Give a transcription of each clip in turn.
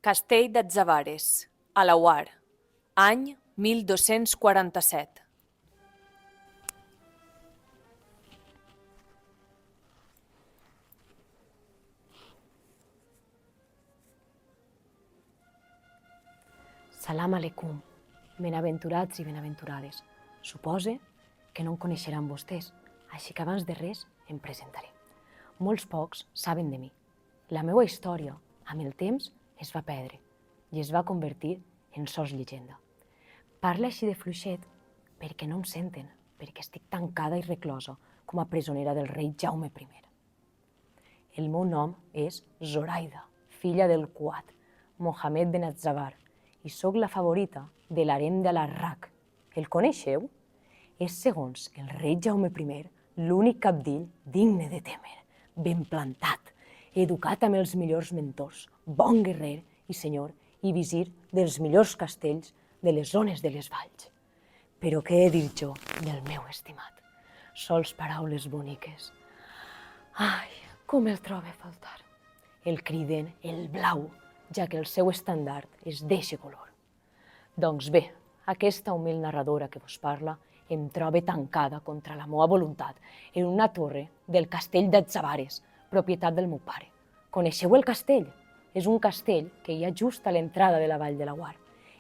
Castell d'Atzabares, Alauar, any 1247. Salam aleikum, benaventurats i benaventurades. Supose que no em coneixeran vostès, així que abans de res em presentaré. Molts pocs saben de mi. La meva història, amb el temps, es va perdre i es va convertir en sols llegenda. Parlo així de fluixet perquè no em senten, perquè estic tancada i reclosa com a presonera del rei Jaume I. El meu nom és Zoraida, filla del Quat, Mohamed ben Atzabar, i sóc la favorita de l'harem d'Al-Harrach. El coneixeu? És, segons el rei Jaume I, l'únic cabdill digne de témer, ben plantat, educat amb els millors mentors, bon guerrer i senyor i visir dels millors castells de les zones de les valls. Però què he dit jo del meu estimat? Sols paraules boniques. Ai, com el trobe a faltar. El criden el blau, ja que el seu estandard és d'eixe color. Doncs bé, aquesta humil narradora que vos parla em troba tancada contra la meva voluntat en una torre del castell d'Atzabares, propietat del meu pare. Coneixeu el castell? És un castell que hi ha just a l'entrada de la vall de Laguar.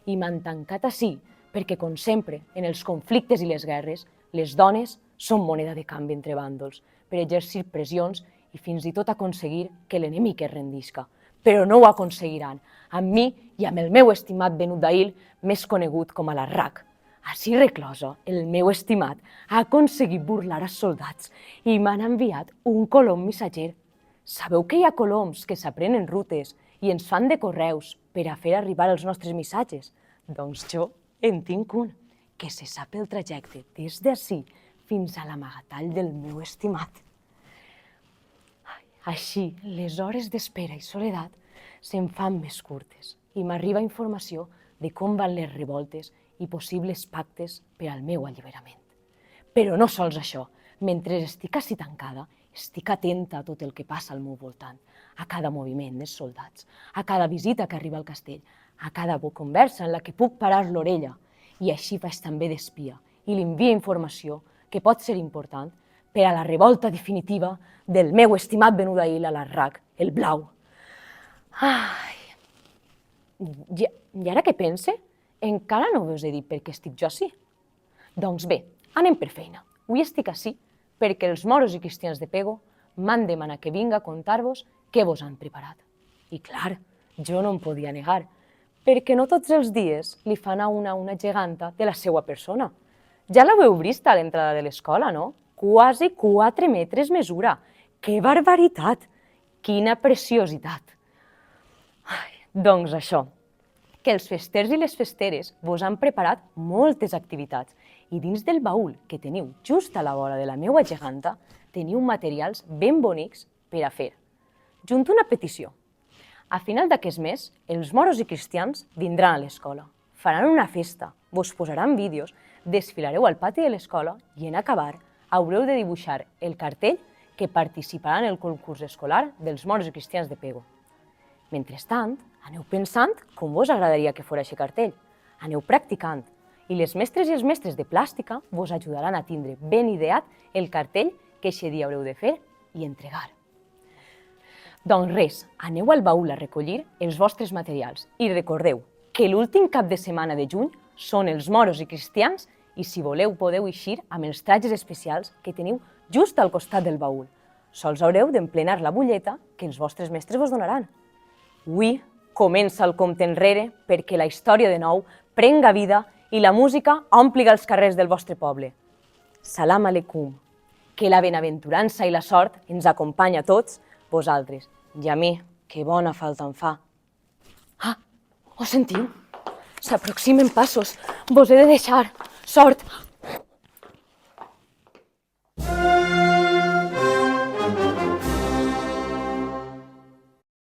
I m'han tancat ací perquè, com sempre, en els conflictes i les guerres, les dones són moneda de canvi entre bàndols per exercir pressions i fins i tot aconseguir que l'enemic es rendisca. Però no ho aconseguiran, amb mi i amb el meu estimat Benudail, més conegut com Al-Harrach. Així reclosa, el meu estimat ha aconseguit burlar els soldats i m'han enviat un colom missatger. Sabeu que hi ha coloms que s'aprenen rutes i ens fan de correus per a fer arribar els nostres missatges? Doncs jo en tinc un, que se sap el trajecte des d'ací fins a l'amagatall del meu estimat. Així, les hores d'espera i soledat se'n fan més curtes i m'arriba informació de com van les revoltes i possibles pactes per al meu alliberament. Però no sols això, mentre estic ací tancada, estic atenta a tot el que passa al meu voltant, a cada moviment dels soldats, a cada visita que arriba al castell, a cada conversa en la que puc parar l'orella, i així faig també d'espia i li envio informació que pot ser important per a la revolta definitiva del meu estimat Benudail Al-Harrach, el blau. Ai, i ara que pense, encara no us he dit per què estic jo ací. Doncs bé, anem per feina. Avui estic ací perquè els moros i cristians de Pego m'han demanat que vinga a contar-vos què vos han preparat. I clar, jo no em podia negar, perquè no tots els dies li fan a una geganta de la seva persona. Ja l'heu vist a l'entrada de l'escola, no? Quasi 4 metres mesura. Que barbaritat! Quina preciositat! Doncs això, que els festers i les festeres vos han preparat moltes activitats i dins del baúl que teniu just a la vora de la meua geganta teniu materials ben bonics per a fer. Junt una petició. A final d'aquest mes, els moros i cristians vindran a l'escola, faran una festa, vos posaran vídeos, desfilareu al pati de l'escola i en acabar haureu de dibuixar el cartell que participarà en el concurs escolar dels moros i cristians de Pego. Mentrestant, aneu pensant com vos agradaria que fos aquest cartell. Aneu practicant i les mestres i els mestres de plàstica vos ajudaran a tindre ben ideat el cartell que aquest dia haureu de fer i entregar. Doncs res, aneu al baúl a recollir els vostres materials i recordeu que l'últim cap de setmana de juny són els moros i cristians i si voleu podeu eixir amb els tratges especials que teniu just al costat del baúl. Sols haureu d'emplenar la butlleta que els vostres mestres vos donaran. Avui comença el compte enrere perquè la història de nou prenga vida i la música ompliga els carrers del vostre poble. Salam aleikum. Que la benaventurança i la sort ens acompanya a tots vosaltres. I a mi, que bona falta em fa. Ah, ho sentiu? S'aproximen passos. Vos he de deixar. Sort!